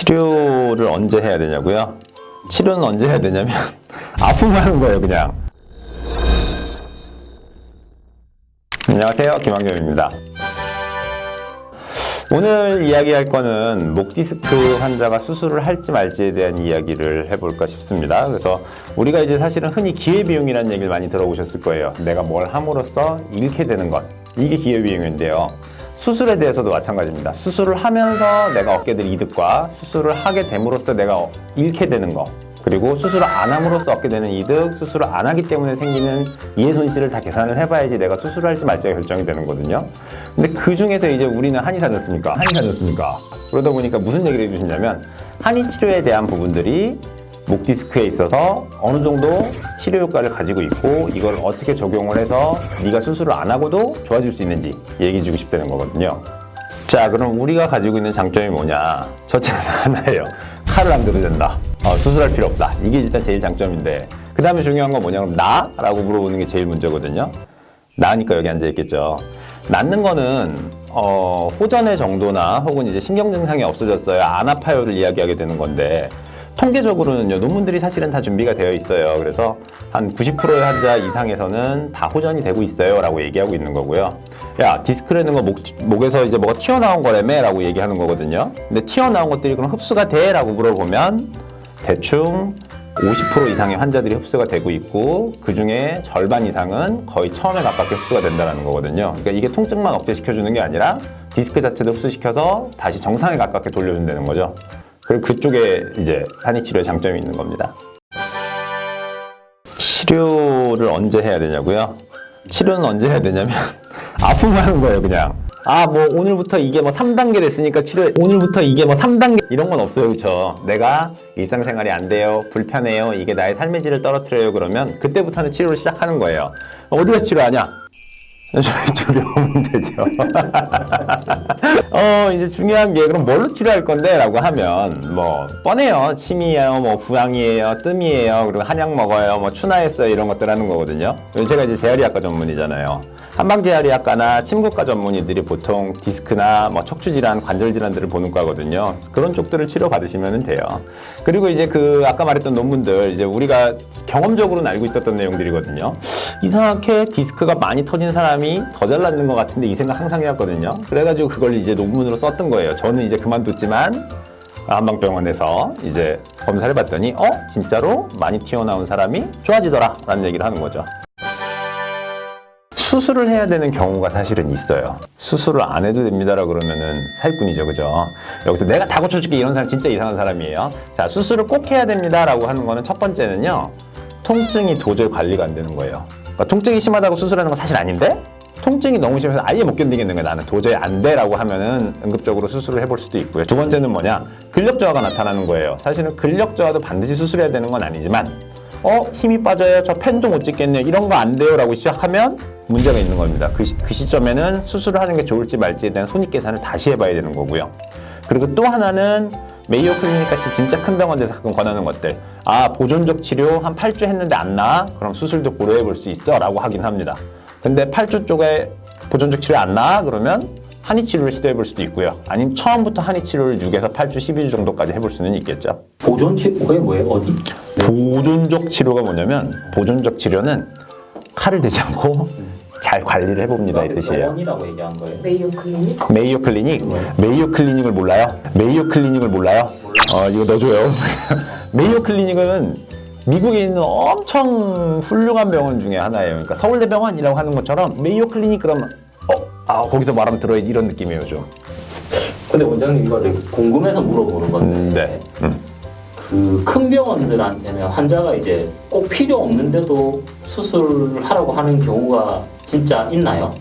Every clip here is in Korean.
치료를 언제 해야 되냐고요? 치료는 언제 해야 되냐면 아프면 하는 거예요, 그냥. 안녕하세요, 김학겸입니다. 오늘 이야기할 거는 목 디스크 환자가 수술을 할지 말지에 대한 이야기를 해볼까 싶습니다. 그래서 우리가 이제 사실은 흔히 기회비용이라는 얘기를 많이 들어보셨을 거예요. 내가 뭘 함으로써 잃게 되는 것, 이게 기회비용인데요. 수술에 대해서도 마찬가지입니다. 수술을 하면서 내가 얻게 될 이득과 수술을 하게 됨으로써 내가 잃게 되는 것, 그리고 수술을 안 함으로써 얻게 되는 이득, 수술을 안 하기 때문에 생기는 이해 손실을 다 계산을 해봐야지 내가 수술을 할지 말지가 결정이 되는 거거든요. 근데 그 중에서 이제 우리는 한의사였습니까? 한의사였습니까? 그러다 보니까 무슨 얘기를 해주시냐면 한의 치료에 대한 부분들이 목 디스크에 있어서 어느 정도 치료 효과를 가지고 있고 이걸 어떻게 적용을 해서 네가 수술을 안 하고도 좋아질 수 있는지 얘기해 주고 싶다는 거거든요. 자, 그럼 우리가 가지고 있는 장점이 뭐냐? 첫째는 하나예요. 칼을 안 들어도 된다. 수술할 필요 없다. 이게 일단 제일 장점인데, 그 다음에 중요한 건 뭐냐? 그럼 나? 라고 물어보는 게 제일 문제거든요. 나니까 여기 앉아 있겠죠. 낫는 거는 호전의 정도나 혹은 이제 신경 증상이 없어졌어요, 안 아파요를 이야기하게 되는 건데, 통계적으로는요, 논문들이 사실은 다 준비가 되어 있어요. 그래서 한 90%의 환자 이상에서는 다 호전이 되고 있어요 라고 얘기하고 있는 거고요. 야, 디스크라는 거 목에서 이제 뭐가 튀어나온 거라며 라고 얘기하는 거거든요. 근데 튀어나온 것들이 그럼 흡수가 돼? 라고 물어보면 대충 50% 이상의 환자들이 흡수가 되고 있고 그 중에 절반 이상은 거의 처음에 가깝게 흡수가 된다는 거거든요. 그러니까 이게 통증만 억제시켜주는 게 아니라 디스크 자체도 흡수시켜서 다시 정상에 가깝게 돌려준다는 거죠. 그리고 그쪽에 이제 한의치료의 장점이 있는 겁니다. 치료를 언제 해야 되냐고요? 치료는 언제 해야 되냐면 아프면 하는 거예요, 그냥. 뭐 오늘부터 이게 뭐 3단계 됐으니까 오늘부터 이게 뭐 3단계 이런 건 없어요, 그렇죠? 내가 일상생활이 안 돼요, 불편해요, 이게 나의 삶의 질을 떨어뜨려요, 그러면 그때부터는 치료를 시작하는 거예요. 어디서 치료하냐? 저희 오면 되죠. 이제 중요한 게 그럼 뭘로 치료할 건데? 라고 하면 뭐 뻔해요. 침이에요, 뭐 부항이에요, 뜸이에요, 그리고 한약 먹어요, 뭐 추나했어요, 이런 것들 하는 거거든요. 제가 이제 재활의학과 전문의잖아요. 한방재활의학과나 침구과 전문의들이 보통 디스크나 뭐 척추질환, 관절질환들을 보는 과거든요. 그런 쪽들을 치료받으시면 돼요. 그리고 이제 아까 말했던 논문들, 이제 우리가 경험적으로는 알고 있었던 내용들이거든요. 이상하게 디스크가 많이 터진 사람이 더 잘낫는 것 같은데 이 생각 항상 해왔거든요. 그래가지고 그걸 이제 논문으로 썼던 거예요. 저는 이제 그만뒀지만 한방병원에서 이제 검사를 해봤더니 진짜로 많이 튀어나온 사람이 좋아지더라 라는 얘기를 하는 거죠. 수술을 해야 되는 경우가 사실은 있어요. 수술을 안 해도 됩니다라고 그러면은 사기꾼이죠, 그죠? 여기서 내가 다 고쳐줄게 이런 사람 진짜 이상한 사람이에요. 자, 수술을 꼭 해야 됩니다라고 하는 거는 첫 번째는요, 통증이 도저히 관리가 안 되는 거예요. 그러니까 통증이 심하다고 수술하는 건 사실 아닌데 통증이 너무 심해서 아예 못 견디겠는 거예요. 나는 도저히 안 돼라고 하면은 응급적으로 수술을 해볼 수도 있고요. 두 번째는 뭐냐? 근력 저하가 나타나는 거예요. 사실은 근력 저하도 반드시 수술해야 되는 건 아니지만 힘이 빠져요, 저 펜도 못 찍겠네요, 이런 거 안 돼요 라고 시작하면 문제가 있는 겁니다. 그 시점에는 수술을 하는 게 좋을지 말지에 대한 손익 계산을 다시 해봐야 되는 거고요. 그리고 또 하나는 메이오 클리닉 같이 진짜 큰 병원에서 가끔 권하는 것들, 보존적 치료 한 8주 했는데 안 나아? 그럼 수술도 고려해 볼 수 있어 라고 하긴 합니다. 근데 8주 쪽에 보존적 치료 안 나아? 그러면 한의 치료를 시도해 볼 수도 있고요. 아니면 처음부터 한의 치료를 6에서 8주, 12주 정도까지 해볼 수는 있겠죠. 보존 치료, 그게 뭐예요? 어디? 보존적 치료가 뭐냐면, 보존적 치료는 칼을 대지 않고 잘 관리를 해봅니다, 이 뜻이에요. 병원이라고 얘기한 거예요? 메이오 클리닉? 메이오 클리닉? 메이오 클리닉을 몰라요? 메이오 클리닉을 몰라요? 이거 넣어줘요. 메이오 클리닉은 미국에 있는 엄청 훌륭한 병원 중에 하나예요. 그러니까 서울대병원이라고 하는 것처럼 메이오 클리닉 그러면 거기서 말하면 들어야지 이런 느낌이에요, 좀. 근데 원장님, 이거 되게 궁금해서 물어보는 건데, 그 큰 병원들한테는 환자가 이제 꼭 필요 없는데도 수술하라고 하는 경우가 진짜 있나요?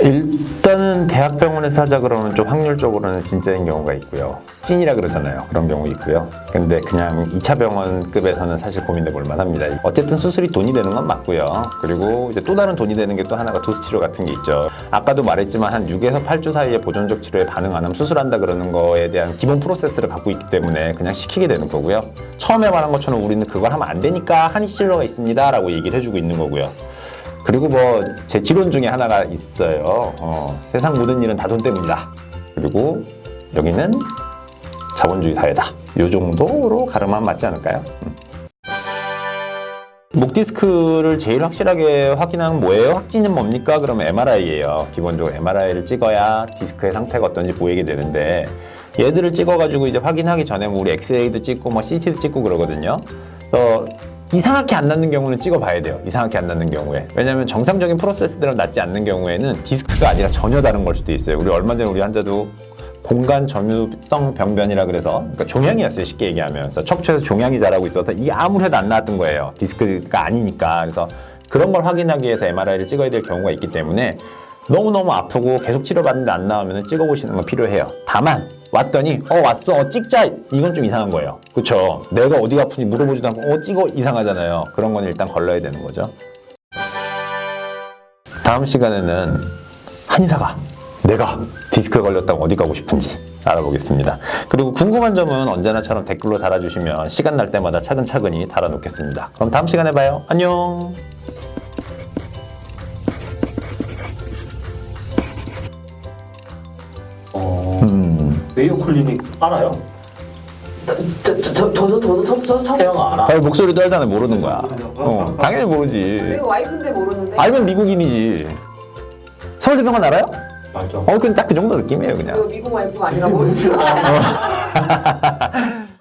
일단은 대학병원에서 하자 그러면 좀 확률적으로는 진짜인 경우가 있고요. 찐이라 그러잖아요. 그런 경우 있고요. 근데 그냥 2차 병원급에서는 사실 고민해 볼 만합니다. 어쨌든 수술이 돈이 되는 건 맞고요. 그리고 이제 또 다른 돈이 되는 게 또 하나가 도수치료 같은 게 있죠. 아까도 말했지만 한 6에서 8주 사이에 보존적 치료에 반응 안 하면 수술한다 그러는 거에 대한 기본 프로세스를 갖고 있기 때문에 그냥 시키게 되는 거고요. 처음에 말한 것처럼 우리는 그걸 하면 안 되니까 한의 치료가 있습니다 라고 얘기를 해주고 있는 거고요. 그리고 제 지론 중에 하나가 있어요. 세상 모든 일은 다 돈 때문이다. 그리고 여기는 자본주의 사회다. 이 정도로 가름하면 맞지 않을까요? 목 디스크를 제일 확실하게 확인하는 뭐예요? 확진은 뭡니까? 그러면 MRI예요. 기본적으로 MRI를 찍어야 디스크의 상태가 어떤지 보이게 되는데 얘들을 찍어가지고 이제 확인하기 전에 뭐 우리 엑스레이도 찍고 뭐 CT도 찍고 그러거든요. 이상하게 안 낫는 경우는 찍어봐야 돼요. 이상하게 안 낫는 경우에. 왜냐하면 정상적인 프로세스대로 낫지 않는 경우에는 디스크가 아니라 전혀 다른 걸 수도 있어요. 우리 얼마 전에 우리 환자도 공간 점유성 병변이라 그래서 그러니까 종양이었어요. 쉽게 얘기하면. 그래서 척추에서 종양이 자라고 있어서 이게 아무리 해도 안 나왔던 거예요. 디스크가 아니니까. 그래서 그런 걸 확인하기 위해서 MRI를 찍어야 될 경우가 있기 때문에 너무너무 아프고 계속 치료받는데 안 나오면 찍어보시는 건 필요해요. 다만 왔더니 왔어 찍자 이건 좀 이상한 거예요. 그렇죠? 내가 어디가 아픈지 물어보지도 않고 찍어 이상하잖아요. 그런 건 일단 걸러야 되는 거죠. 다음 시간에는 한의사가 내가 디스크 걸렸다고 어디 가고 싶은지 알아보겠습니다. 그리고 궁금한 점은 언제나처럼 댓글로 달아주시면 시간 날 때마다 차근차근히 달아놓겠습니다. 그럼 다음 시간에 봐요. 안녕. 메이오 클리닉 알아요? 저도 태영아 알아? 아니, 목소리도 알잖아. 모르는 거야. 당연히 모르지. 이거 와이프인데 모르는데. 알면 미국인이지. 서울대병원 알아요? 알죠. 그냥 딱 그 정도 느낌이에요, 그냥. 이거 미국 와이프가 아니라 모르는 줄 알아.